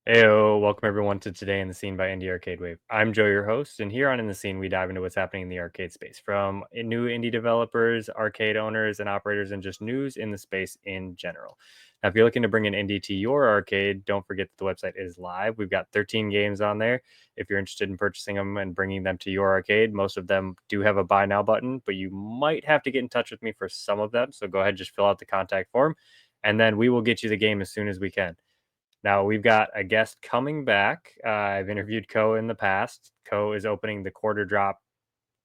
Heyo, welcome everyone to Today in the Scene by Indie Arcade Wave. I'm Joe, your host, and here on In the Scene, we dive into what's happening in the arcade space, from new indie developers, arcade owners, and operators, and just news in the space in general. Now, if you're looking to bring an indie to your arcade, don't forget that the website is live. We've got 13 games on there. If you're interested in purchasing them and bringing them to your arcade, most of them do have a buy now button, but you might have to get in touch with me for some of them. So go ahead, just fill out the contact form, and then we will get you the game as soon as we can. Now we've got a guest coming back. I've interviewed Ko in the past. Ko is opening the quarter drop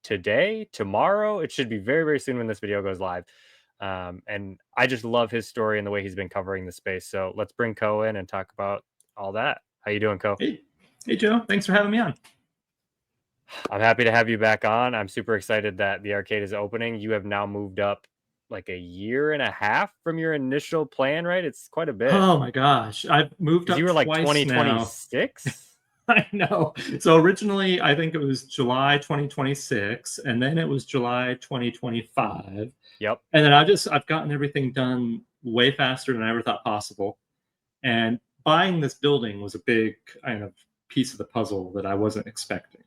today, tomorrow. It should be very, very soon when this video goes live. And I just love his story and the way he's been covering the space. So let's bring Ko in and talk about all that. How you doing, Ko? Hey Joe, thanks for having me on. I'm happy to have you back on. I'm super excited that the arcade is opening. You have now moved up like a year and a half from your initial plan, right? It's quite a bit. Oh my gosh, I've moved Because you up were like twice now. 2026. I know. So originally, I think it was July 2026, and then it was July 2025. Yep. And then I've gotten everything done way faster than I ever thought possible. And buying this building was a big kind of piece of the puzzle that I wasn't expecting.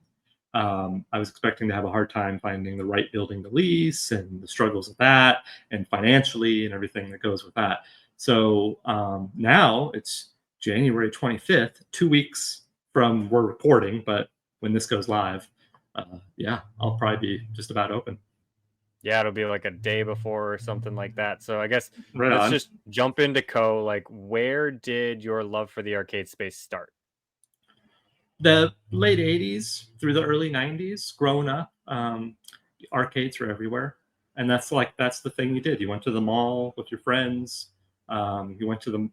I was expecting to have a hard time finding the right building to lease and the struggles of that, and financially and everything that goes with that. So now it's January 25th, 2 weeks from we're recording, but when this goes live, yeah, I'll probably be just about open. Yeah, it'll be like a day before or something like that. So I guess Right let's on. just jump into Ko. Like, where did your love for the arcade space start? The late 80s through the early 90s, growing up, arcades were everywhere. And that's the thing you did. You went to the mall with your friends. You went to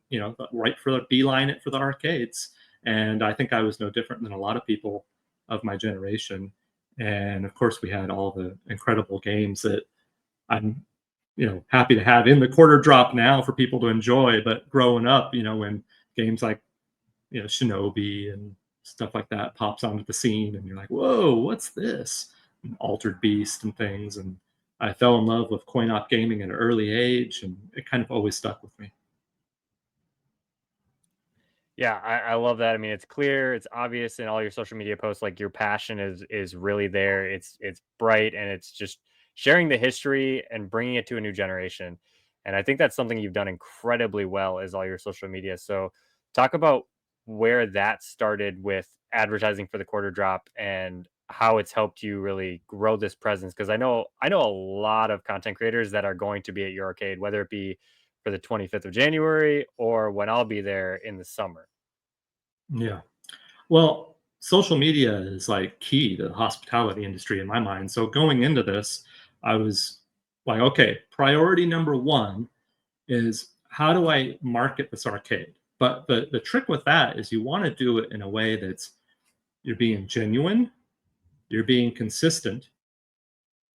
right for the beeline it for the arcades. And I think I was no different than a lot of people of my generation. And of course, we had all the incredible games that I'm, happy to have in the quarter drop now for people to enjoy. But growing up, when games like, Shinobi and stuff like that pops onto the scene, and you're like, whoa, what's this? And Altered Beast and things. And I fell in love with coin-op gaming at an early age, and it kind of always stuck with me. Yeah, I love that. I mean, it's clear, it's obvious in all your social media posts. Like, your passion is really there. It's bright, and it's just sharing the history and bringing it to a new generation. And I think that's something you've done incredibly well, is all your social media. So talk about where that started with advertising for the quarter drop and how it's helped you really grow this presence. Because I know a lot of content creators that are going to be at your arcade, whether it be for the 25th of January or when I'll be there in the summer. Yeah. Well, social media is like key to the hospitality industry in my mind. So going into this, I was like, okay, priority number one is how do I market this arcade? But the trick with that is you want to do it in a way that's you're being genuine, you're being consistent,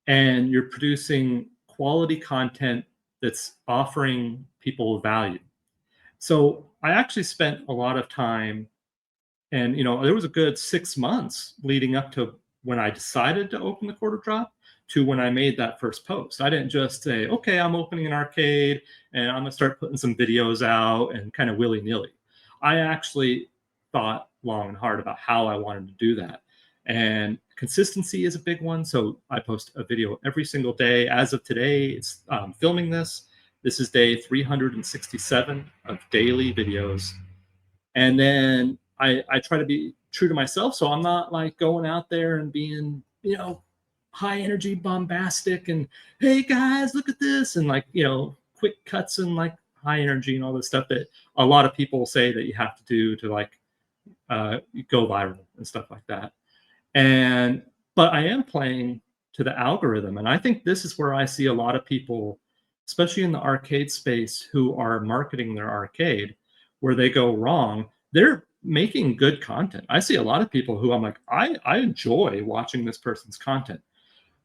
and you're producing quality content that's offering people value. So I actually spent a lot of time, and there was a good 6 months leading up to when I decided to open the quarter drop to when I made that first post. I didn't just say, okay, I'm opening an arcade and I'm gonna start putting some videos out and kind of willy-nilly. I actually thought long and hard about how I wanted to do that. And consistency is a big one. So I post a video every single day. As of today, it's filming this. This is day 367 of daily videos. And then I try to be true to myself. So I'm not like going out there and being, high energy, bombastic, and hey guys, look at this, and like, quick cuts and like high energy and all this stuff that a lot of people say that you have to do to like go viral and stuff like that. But I am playing to the algorithm. And I think this is where I see a lot of people, especially in the arcade space, who are marketing their arcade, where they go wrong. They're making good content. I see a lot of people who I'm like, I enjoy watching this person's content,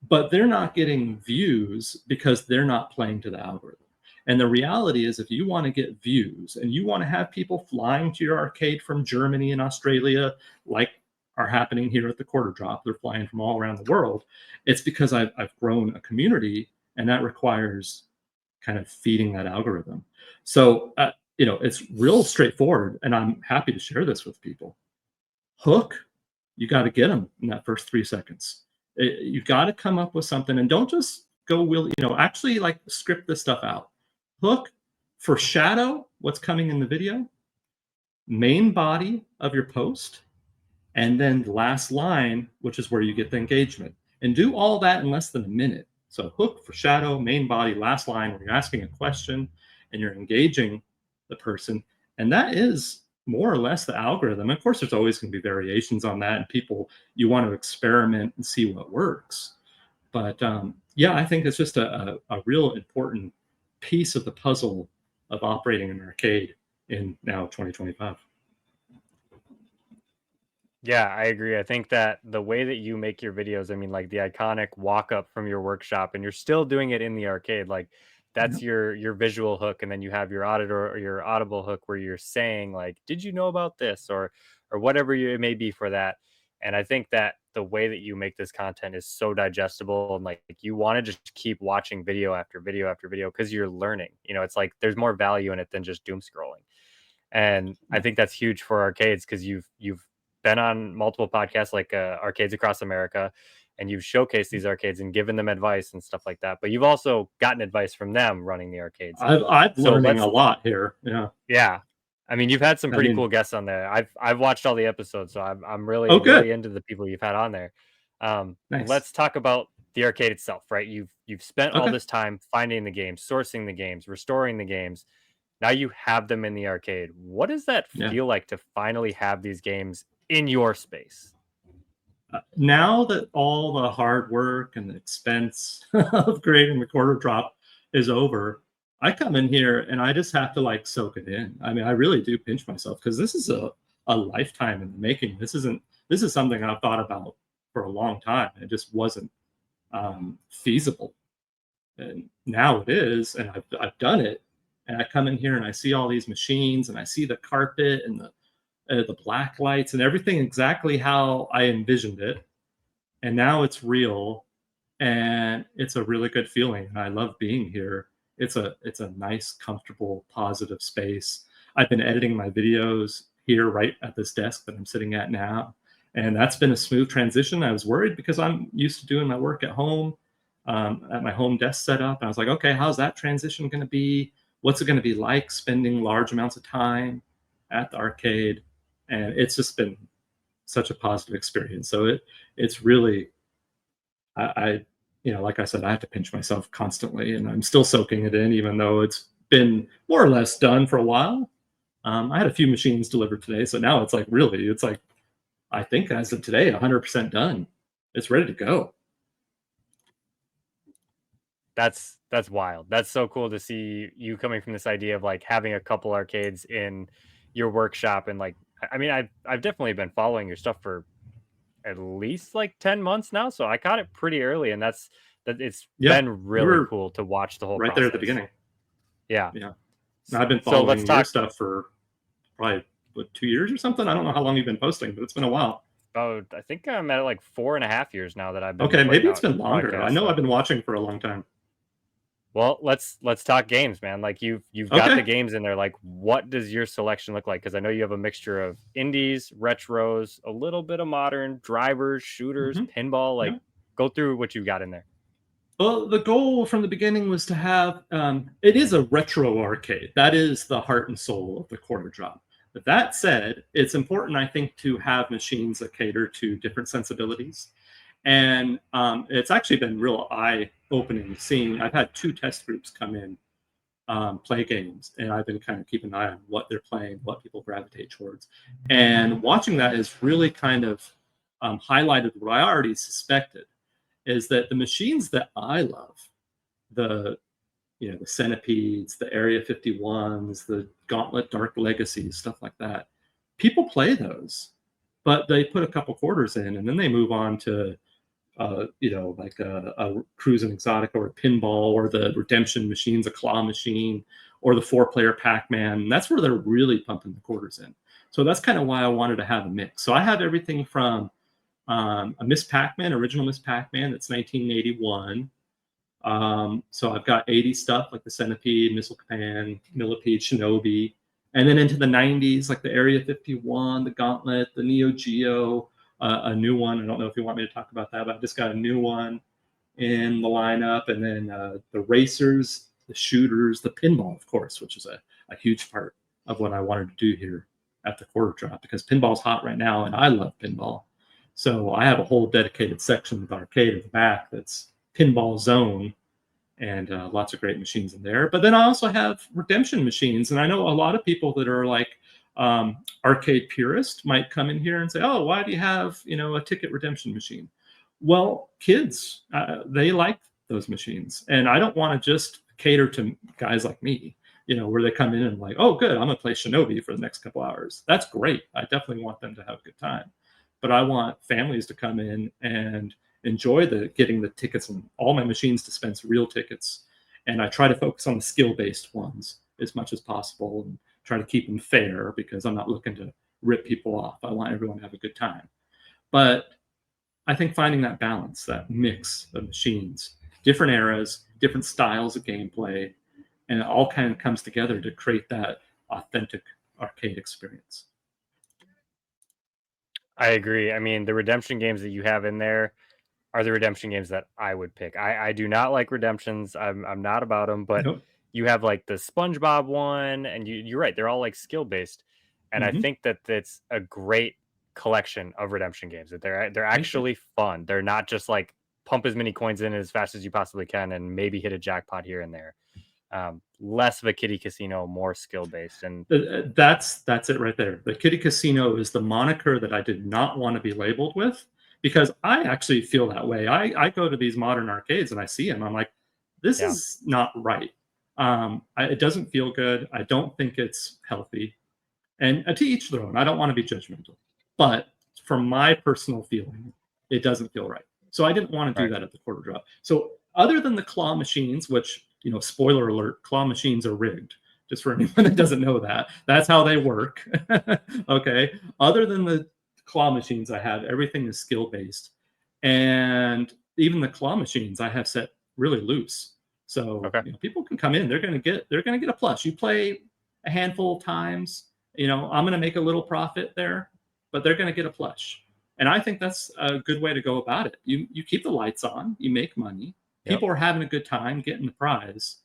but they're not getting views because they're not playing to the algorithm. And the reality is, if you want to get views and you want to have people flying to your arcade from Germany and Australia, like are happening here at the quarter drop, they're flying from all around the world. It's because I've grown a community, and that requires kind of feeding that algorithm. So it's real straightforward, and I'm happy to share this with people. Hook, you got to get them in that first 3 seconds. You got to come up with something, and don't just go actually like script this stuff out. Hook for shadow, what's coming in the video, main body of your post, and then the last line, which is where you get the engagement. And do all that in less than a minute. So hook for shadow, main body, last line, where you're asking a question and you're engaging the person. And that is more or less the algorithm. Of course, there's always going to be variations on that, and people, you want to experiment and see what works. But yeah, I think it's just a real important piece of the puzzle of operating an arcade in now 2025. Yeah, I agree. I think that the way that you make your videos, I mean, like the iconic walk up from your workshop, and you're still doing it in the arcade, like Yeah. that's your visual hook, and then you have your auditor or your audible hook where you're saying like, "Did you know about this?" or whatever it may be for that. And I think that the way that you make this content is so digestible, and like you want to just keep watching video after video after video because you're learning. It's like there's more value in it than just doom scrolling. And I Yeah. think that's huge for arcades because you've been on multiple podcasts like Arcades Across America, and you've showcased these arcades and given them advice and stuff like that. But you've also gotten advice from them running the arcades. I've So learning a let's lot here. Yeah. yeah. I mean, you've had some I pretty mean, cool guests on there. I've watched all the episodes, so I'm oh, really good. really into the people you've had on there. Nice. Let's talk about the arcade itself, right? You've spent all Okay. this time finding the games, sourcing the games, restoring the games. Now you have them in the arcade. What does that Yeah. feel like to finally have these games in your space? Now that all the hard work and the expense of creating the quarter drop is over, I come in here and I just have to like soak it in. I mean, I really do pinch myself because this is a lifetime in the making. This is something I've thought about for a long time. It just wasn't feasible. And now it is, and I've done it. And I come in here and I see all these machines, and I see the carpet and the black lights and everything exactly how I envisioned it. And now it's real, and it's a really good feeling. And I love being here. It's a nice, comfortable, positive space. I've been editing my videos here right at this desk that I'm sitting at now, and that's been a smooth transition. I was worried because I'm used to doing my work at home, at my home desk setup. And I was like, okay, how's that transition going to be? What's it going to be like spending large amounts of time at the arcade? And it's just been such a positive experience. So it's really I like I said, I have to pinch myself constantly, and I'm still soaking it in, even though it's been more or less done for a while. I had a few machines delivered today, so now it's like I think as of today, 100% done. It's ready to go. That's wild. That's so cool to see you coming from this idea of like having a couple arcades in your workshop. And like I mean I've definitely been following your stuff for at least like 10 months now, so I caught it pretty early, and that it's Yeah, been you really were cool to watch the whole right there at the process. beginning. Yeah. Yeah, and S- I've been So let's following your talk stuff for probably 2 years or something. I don't know how long you've been posting, but it's been a while. about, I think I'm at like 4.5 years now that I've been Okay, putting maybe it's out been longer. I broadcasts. know I've So been watching for a long time. well, let's talk games, man. Like you've got the Okay. games in there. Like, what does your selection look like? Because I know you have a mixture of indies, retros, a little bit of modern, drivers, shooters, Hmm. pinball. Like, Yeah. go through what you've got in there. Well, the goal from the beginning was to have it is a retro arcade. That is the heart and soul of the quarter drop. But that said, it's important, I think, to have machines that cater to different sensibilities. And it's actually been real eye opening seeing. I've had two test groups come in, play games, and I've been kind of keeping an eye on what they're playing, what people gravitate towards. And watching that has really kind of highlighted what I already suspected is that the machines that I love, the the centipedes, the Area 51s, the Gauntlet Dark Legacies, stuff like that. People play those, but they put a couple quarters in and then they move on to like a cruising exotic or a pinball or the redemption machines, a claw machine, or the four-player Pac-Man. And that's where they're really pumping the quarters in. So that's kind of why I wanted to have a mix. So I have everything from a Miss Pac-Man, original Miss Pac-Man, that's 1981. So I've got 80 stuff like the Centipede, Missile Command, Millipede, Shinobi. And then into the 90s, like the Area 51, the Gauntlet, the Neo Geo, a new one. I don't know if you want me to talk about that, but I just got a new one in the lineup. And then the racers, the shooters, the pinball, of course, which is a huge part of what I wanted to do here at the quarter drop, because pinball's hot right now and I love pinball. So I have a whole dedicated section of the arcade at the back that's pinball zone, and lots of great machines in there. But then I also have redemption machines, and I know a lot of people that are like arcade purist might come in here and say, "Oh, why do you have a ticket redemption machine?" Well, kids they like those machines, and I don't want to just cater to guys like me. Where they come in and like, "Oh, good, I'm gonna play Shinobi for the next couple hours." That's great. I definitely want them to have a good time, but I want families to come in and enjoy getting the tickets, and all my machines dispense real tickets. And I try to focus on the skill-based ones as much as possible and try to keep them fair, because I'm not looking to rip people off. I want everyone to have a good time. But I think finding that balance, that mix of machines, different eras, different styles of gameplay, and it all kind of comes together to create that authentic arcade experience. I agree. I mean, the redemption games that you have in there are the redemption games that I would pick. I do not like redemptions. I'm not about them, but Yep. you have like the SpongeBob one, and you're right. They're all like skill based, and I Mm-hmm. think that that's a great collection of redemption games. That they're Thank you. actually fun. They're not just like pump as many coins in as fast as you possibly can and maybe hit a jackpot here and there. Less of a kiddie casino, more skill based, and That's it right there. The Kitty Casino is the moniker that I did not want to be labeled with, because I actually feel that way. I go to these modern arcades and I see them. I'm like, this yeah, is not right. It doesn't feel good. I don't think it's healthy. And to each their own. I don't want to be judgmental, but from my personal feeling, it doesn't feel right. So I didn't want to do right. that at the quarter drop. So other than the claw machines, which spoiler alert, claw machines are rigged. Just for anyone that doesn't know that, that's how they work. Okay. Other than the claw machines, I have everything is skill based, and even the claw machines I have set really loose. So Okay. people can come in. They're gonna get a plus. You play a handful of times, I'm going to make a little profit there, but they're going to get a plush. And I think that's a good way to go about it. You keep the lights on, you make money, Yep. people are having a good time getting the prize,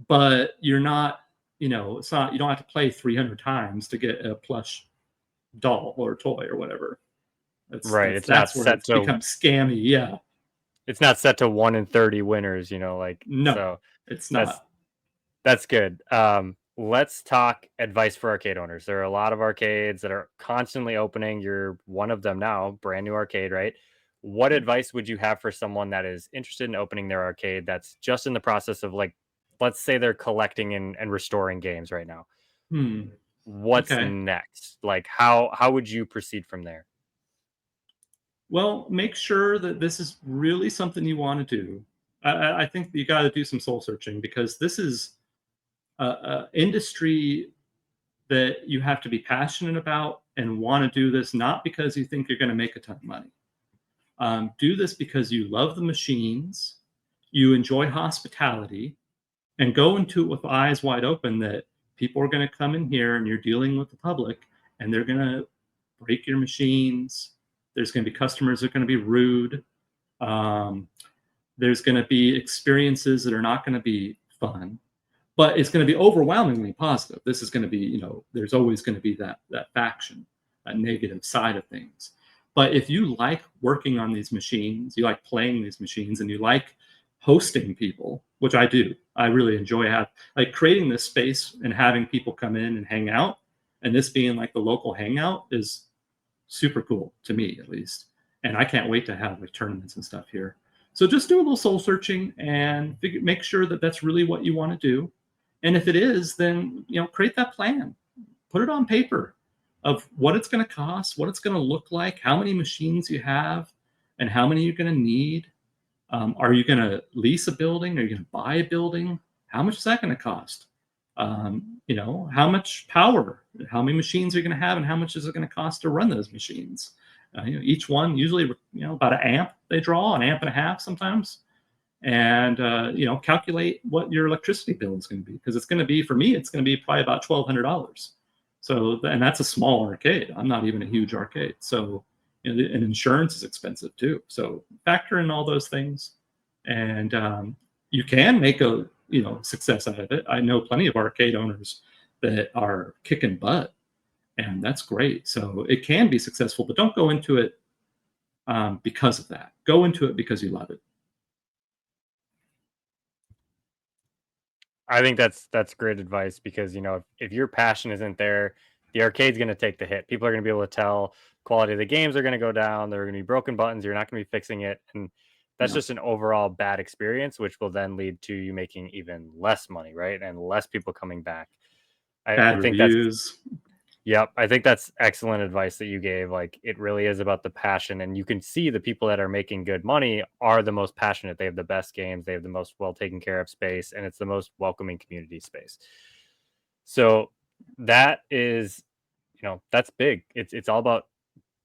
but you're not, it's not, you don't have to play 300 times to get a plush doll or toy or whatever. That's Right. that's It's not that's where set it's to become scammy. Yeah. it's not set to 1 in 30 winners, like No, so it's that's not. that's good. Let's talk advice for arcade owners. There are a lot of arcades that are constantly opening. You're one of them now, brand new arcade, right? What advice would you have for someone that is interested in opening their arcade that's just in the process of like, let's say they're collecting and restoring games right now? Hmm. What's Okay. next? Like how would you proceed from there? Well, make sure that this is really something you want to do. I think you got to do some soul searching, because this is a industry that you have to be passionate about and want to do this, not because you think you're going to make a ton of money. Do this because you love the machines, you enjoy hospitality, and go into it with eyes wide open that people are going to come in here and you're dealing with the public, and they're going to break your machines. There's going to be customers that are going to be rude. Um, there's going to be experiences that are not going to be fun, but it's going to be overwhelmingly positive. This is going to be, there's always going to be that faction, that negative side of things. But if you like working on these machines, you like playing these machines, and you like hosting people, which I do, I really enjoy like creating this space and having people come in and hang out. And this being like the local hangout is super cool to me, at least. And I can't wait to have like tournaments and stuff here. So just do a little soul searching and make sure that that's really what you want to do. And if it is, then create that plan, put it on paper of what it's going to cost, what it's going to look like, how many machines you have, and how many you're going to need. Are you going to lease a building? Are you going to buy a building? How much is that going to cost? How much power, how many machines are you going to have, and how much is it going to cost to run those machines? Each one usually, about an amp they draw, an amp and a half sometimes, and calculate what your electricity bill is going to be, because it's going to be, for me, it's going to be probably about $1,200. So, and that's a small arcade. I'm not even a huge arcade. So, and insurance is expensive too. So factor in all those things, and you can make a success out of it. I know plenty of arcade owners that are kicking butt, and that's great. So it can be successful, but don't go into it because of that. Go into it because you love it. I think that's great advice because if your passion isn't there, the arcade's going to take the hit. People are going to be able to tell quality of the games are going to go down. There are going to be broken buttons. You're not going to be fixing it, and that's Yeah, just an overall bad experience, which will then lead to you making even less money, right, and less people coming back. I bad think that's reviews. Yep, I think that's excellent advice that you gave. Like, it really is about the passion, and you can see the people that are making good money are the most passionate. They have the best games, they have the most well taken care of space, and it's the most welcoming community space. So that is, that's big. It's all about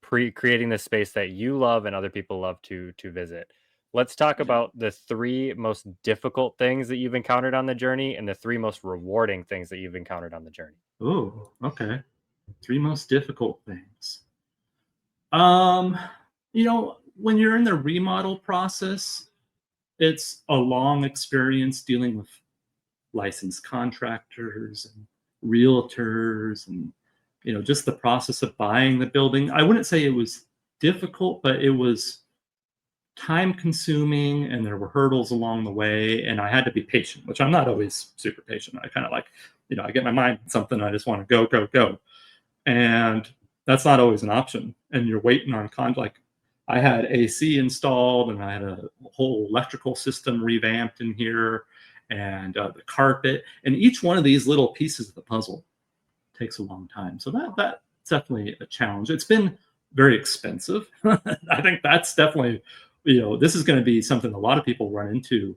creating the space that you love and other people love to visit. Let's talk Yeah. about the three most difficult things that you've encountered on the journey and the three most rewarding things that you've encountered on the journey. Oh, okay. Three most difficult things. Um, when you're in the remodel process, it's a long experience dealing with licensed contractors and realtors and just the process of buying the building. I wouldn't say it was difficult, but it was time consuming and there were hurdles along the way and I had to be patient, which I'm not always super patient. I kind of like, I get my mind on something, I just want to go, go, go. And that's not always an option. And you're waiting on like I had AC installed and I had a whole electrical system revamped in here and the carpet and each one of these little pieces of the puzzle takes a long time. So that's definitely a challenge. It's been very expensive. I think that's definitely, this is going to be something a lot of people run into.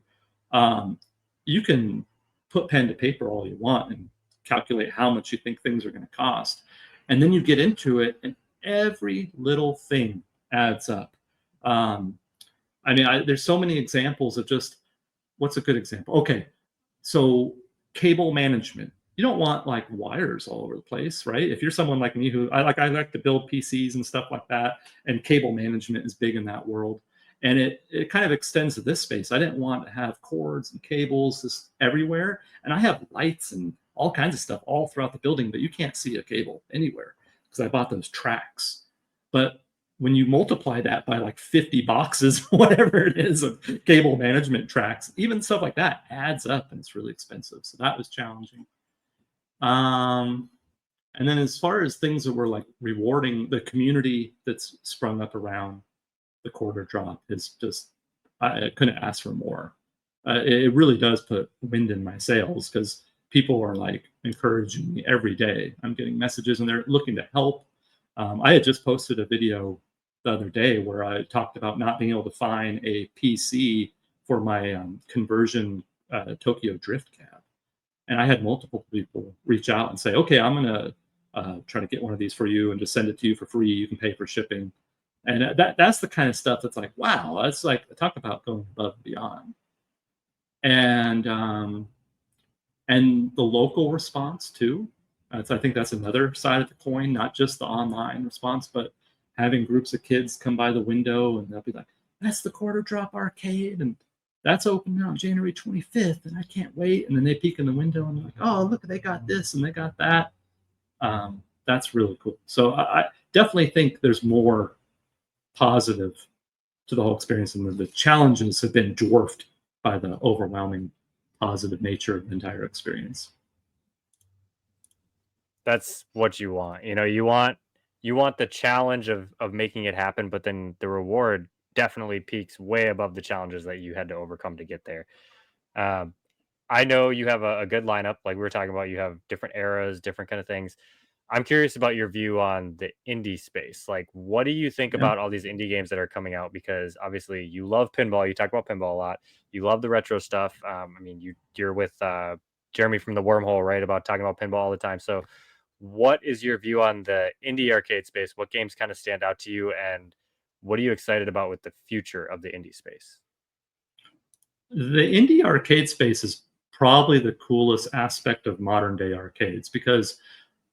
Um, you can put pen to paper all you want and calculate how much you think things are going to cost. And then you get into it, and every little thing adds up. Um, there's so many examples of just what's a good example? Okay, so cable management. You don't want like wires all over the place, right? If you're someone like me who I like to build PCs and stuff like that, and cable management is big in that world. And it kind of extends to this space. I didn't want to have cords and cables just everywhere. And I have lights and all kinds of stuff all throughout the building, but you can't see a cable anywhere because I bought those tracks. But when you multiply that by like 50 boxes, whatever it is of cable management tracks, even stuff like that adds up and it's really expensive. So that was challenging. Um, and then as far as things that were like rewarding, the community that's sprung up around the quarter drop is just, I couldn't ask for more. It really does put wind in my sails because people are like encouraging me every day. I'm getting messages and they're looking to help. I had just posted a video the other day where I talked about not being able to find a PC for my conversion Tokyo Drift cab. And I had multiple people reach out and say, okay, I'm going to try to get one of these for you and just send it to you for free. You can pay for shipping. And that's the kind of stuff that's like, wow, that's like, talk about going above and beyond. And the local response too. I think that's another side of the coin, not just the online response, but having groups of kids come by the window and they'll be like, "That's the Quarter Drop Arcade, and that's opening on January 25th, and I can't wait." And then they peek in the window and they're like, "Oh, look, they got this and they got that." That's really cool. So I definitely think there's more positive to the whole experience, and the challenges have been dwarfed by the overwhelming positive nature of the entire experience. That's what you want. You want the challenge of making it happen, but then the reward definitely peaks way above the challenges that you had to overcome to get there. Um, I know you have a good lineup, like we were talking about. You have different eras, different kind of things. I'm curious about your view on the indie space. Like, what do you think Yeah. about all these indie games that are coming out? Because obviously, you love pinball. You talk about pinball a lot. You love the retro stuff. I mean, you're with Jeremy from the Wormhole, right? About talking about pinball all the time. So, what is your view on the indie arcade space? What games kind of stand out to you, and what are you excited about with the future of the indie space? The indie arcade space is probably the coolest aspect of modern day arcades because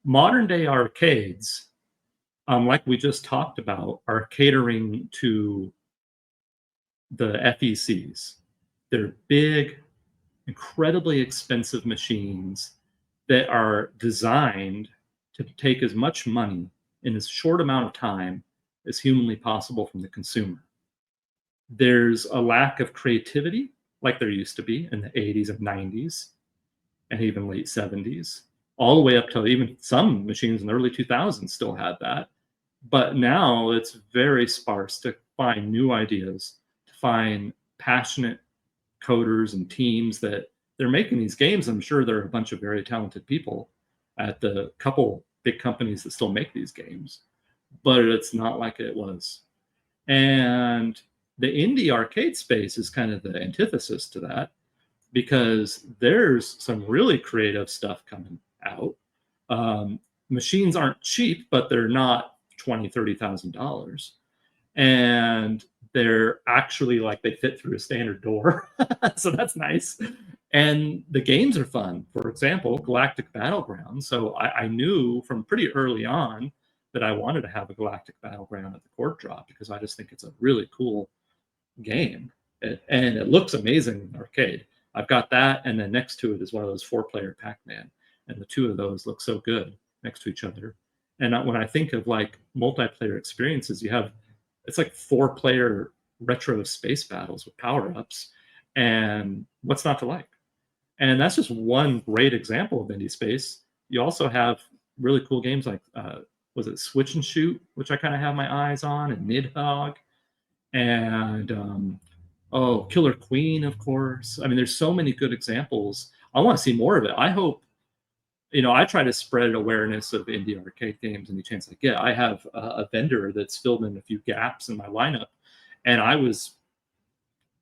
modern day arcades, like we just talked about, are catering to the FECs. They're big, incredibly expensive machines that are designed to take as much money in as short amount of time as humanly possible from the consumer. There's a lack of creativity like there used to be in the 80s and 90s and even late 70s, all the way up to even some machines in the early 2000s still had that. But now it's very sparse to find new ideas, to find passionate coders and teams that they're making these games. I'm sure there are a bunch of very talented people at the couple big companies that still make these games, but it's not like it was. And the indie arcade space is kind of the antithesis to that, because there's some really creative stuff coming out. Machines aren't cheap, but they're not $20,000-$30,000, and they're actually like they fit through a standard door, so that's nice. And the games are fun. For example, Galactic Battleground. So I knew from pretty early on that I wanted to have a Galactic Battleground at the court drop because I just think it's a really cool game, and it looks amazing in the arcade. I've got that, and then next to it is one of those 4-player Pac-Man, and the two of those look so good next to each other. And when I think of like multiplayer experiences, you have it's like 4-player retro space battles with power-ups, and what's not to like? And that's just one great example of indie space. You also have really cool games like was it Switch and Shoot, which I kind of have my eyes on, and Nidhogg, and Killer Queen, of course. I mean, there's so many good examples. I want to see more of it. I hope, I try to spread awareness of indie arcade games any chance I get. I have a vendor that's filled in a few gaps in my lineup, and I was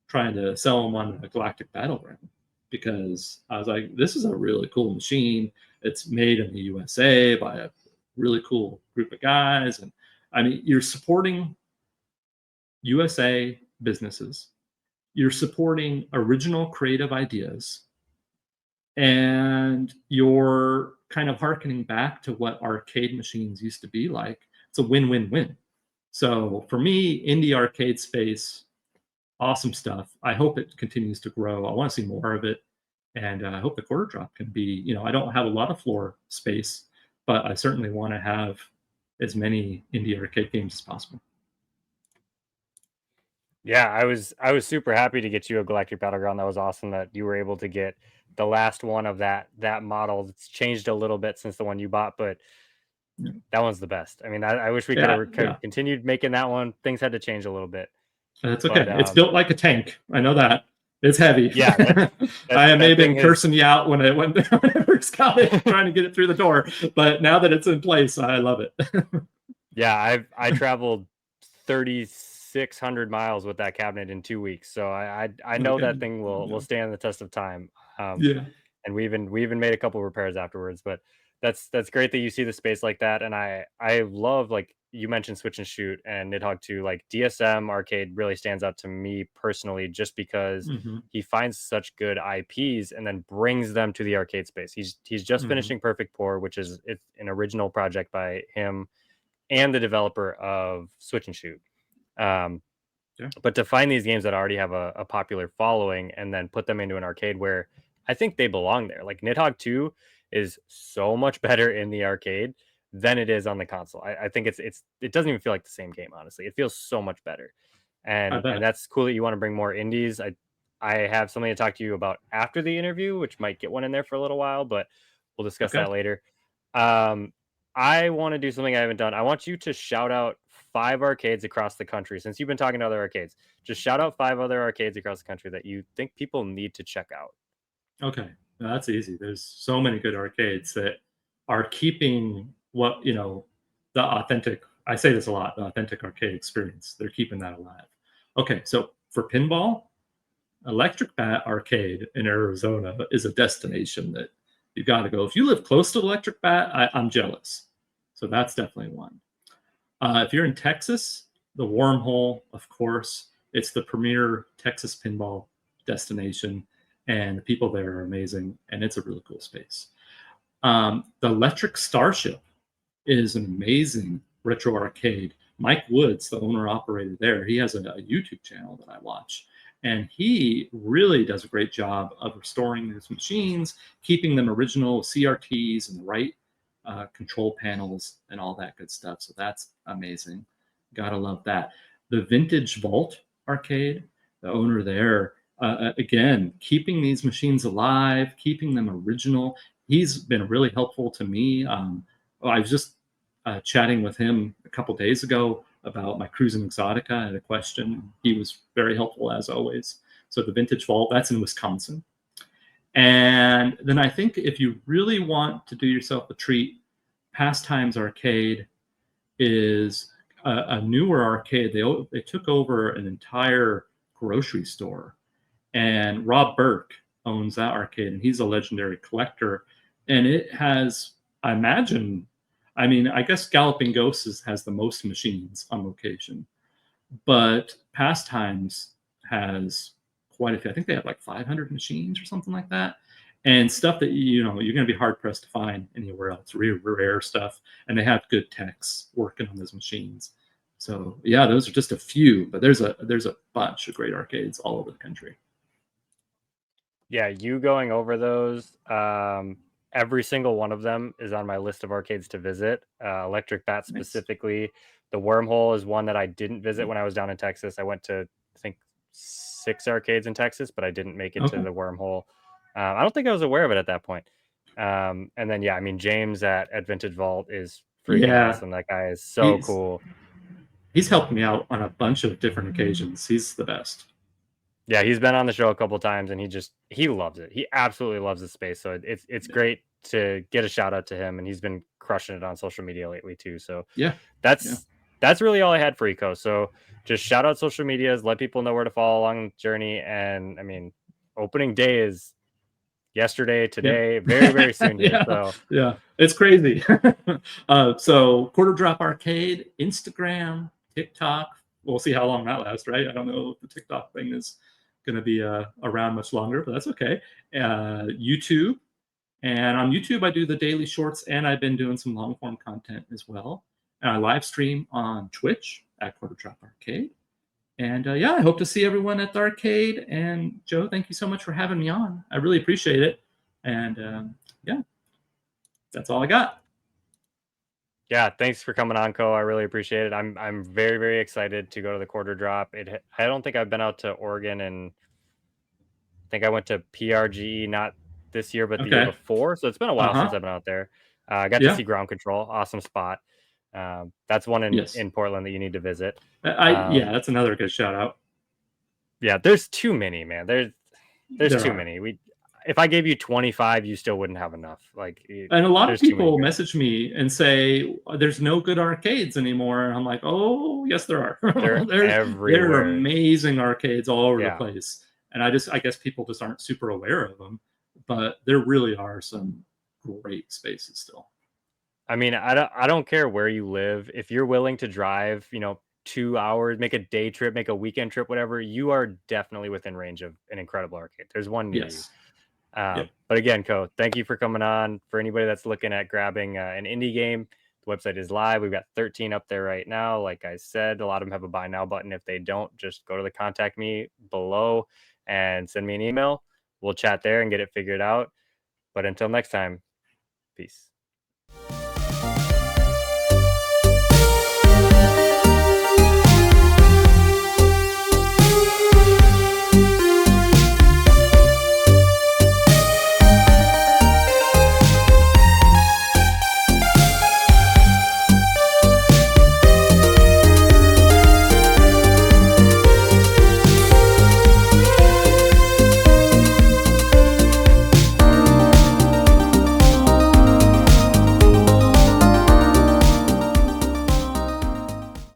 trying to sell them on a Galactic Battleground because I was like, this is a really cool machine. It's made in the USA by a really cool group of guys. And I mean, you're supporting USA businesses, you're supporting original creative ideas, and you're kind of harkening back to what arcade machines used to be like. It's a win-win-win. So for me, indie arcade space, awesome stuff. I hope it continues to grow. I want to see more of it. And I hope the quarter drop can be, I don't have a lot of floor space, but I certainly want to have as many indie arcade games as possible. Yeah, I was super happy to get you a Galactic Battleground. That was awesome that you were able to get the last one of that model. It's changed a little bit since the one you bought, but Yeah. that one's the best. I mean, I wish we could Yeah, have yeah. continued making that one. Things had to change a little bit, That's but okay. It's built like a tank. I know that. It's heavy. yeah, I may that have been thing is. cursing you out when when I first got it, trying to get it through the door. But now that it's in place, I love it. Yeah, I traveled 3,600 miles with that cabinet in 2 weeks, so I know Okay. that thing will Yeah. stand the test of time. Yeah. And we even made a couple repairs afterwards. But that's great that you see the space like that. And I love, like you mentioned, Switch and Shoot and Nidhogg 2. Like DSM Arcade really stands out to me personally, just because Mm-hmm. he finds such good IPs and then brings them to the arcade space. He's just Mm-hmm. finishing Perfect Pour, which is it's an original project by him and the developer of Switch and Shoot. Um, Yeah. but to find these games that already have a popular following and then put them into an arcade where I think they belong there. Like Nidhogg 2 is so much better in the arcade than it is on the console. I think it doesn't even feel like the same game, honestly. It feels so much better. I And bet. that's cool that you want to bring more indies. I have something to talk to you about after the interview, which might get one in there for a little while, but we'll discuss Okay. that later. Um, I want to do something I haven't done. I want you to shout out 5 arcades across the country. Since you've been talking to other arcades, just shout out 5 other arcades across the country that you think people need to check out. Okay. No, that's easy. There's so many good arcades that are keeping the authentic. I say this a lot. The authentic arcade experience. They're keeping that alive. Okay. So for pinball, Electric Bat Arcade in Arizona is a destination that you got to go. If you live close to Electric Bat, I'm jealous. So that's definitely one. If you're in Texas, the Wormhole, of course, it's the premier Texas pinball destination, and the people there are amazing, and it's a really cool space. The Electric Starship is an amazing retro arcade. Mike Woods, the owner operator there, he has a YouTube channel that I watch. And he really does a great job of restoring his machines, keeping them original CRTs and the right control panels and all that good stuff. So that's amazing. Gotta love that. The Vintage Vault arcade, the owner there, again, keeping these machines alive, keeping them original. He's been really helpful to me. I was just chatting with him a couple days ago about my Cruising Exotica. I had a question. He was very helpful as always. So the Vintage Vault, that's in Wisconsin. And then I think if you really want to do yourself a treat, Pastimes Arcade is a newer arcade. They took over an entire grocery store, and Rob Burke owns that arcade, and he's a legendary collector. And it has, I imagine, I mean, I guess Galloping Ghosts has the most machines on location, but Pastimes has quite a few. I think they have like 500 machines or something like that, and stuff that you're going to be hard pressed to find anywhere else. Really rare stuff, and they have good techs working on those machines. So yeah, those are just a few, but there's a bunch of great arcades all over the country. Yeah, you going over those, every single one of them is on my list of arcades to visit. Electric Bat Nice. specifically. The Wormhole is one that I didn't visit when I was down in Texas. I went to, I think, 6 arcades in Texas, but I didn't make it to Okay. the Wormhole. I don't think I was aware of it at that point. And then, yeah, I mean, James at Vintage Vault is freaking Yeah, awesome. That guy is so he's cool. he's helped me out on a bunch of different occasions. He's the best. Yeah, he's been on the show a couple times, and he loves it. He absolutely loves the space. So it's Yeah. great to get a shout out to him, and he's been crushing it on social media lately too. So Yeah. Yeah. that's really all I had for Eco. So just shout out social medias, let people know where to follow along the journey. And I mean, opening day is yesterday, Yeah. today, very, very soon here. Yeah. So Yeah. It's crazy. So Quarter Drop Arcade, Instagram, TikTok. We'll see how long that lasts, right? I don't know if the TikTok thing is going to be around much longer, but that's okay. YouTube. And on YouTube, I do the daily shorts, and I've been doing some long form content as well. And I live stream on Twitch at Quarter Drop Arcade. And yeah, I hope to see everyone at the arcade. And Joe, thank you so much for having me on. I really appreciate it. And yeah, that's all I got. yeah, thanks for coming on, Co. I really appreciate it. I'm very, very excited to go to the quarter drop. I don't think I've been out to Oregon, and I think I went to PRGE not this year, but the year Okay. before. So it's been a Uh while since huh. I've been out there. I got to Yeah. see Ground Control, awesome spot. That's one Yes. in Portland that you need to visit. Yeah, that's another good shout out. Yeah, there's too many, man. There's There too are. many. If I gave you 25, you still wouldn't have enough. Like And a lot of there's too many people great message ones. me and say there's no good arcades anymore. And I'm like, oh, yes, there are. They're There are everywhere. amazing arcades all over the Yeah. place. And I guess people just aren't super aware of them. But there really are some great spaces still. I mean, I don't care where you live. If you're willing to drive, 2 hours, make a day trip, make a weekend trip, whatever, you are definitely within range of an incredible arcade. There's one near you. Yes. Yeah. But again, Co, thank you for coming on. For anybody that's looking at grabbing an indie game, the website is live. We've got 13 up there right now. Like I said, a lot of them have a buy now button. If they don't, just go to the contact me below and send me an email. We'll chat there and get it figured out. But until next time, peace.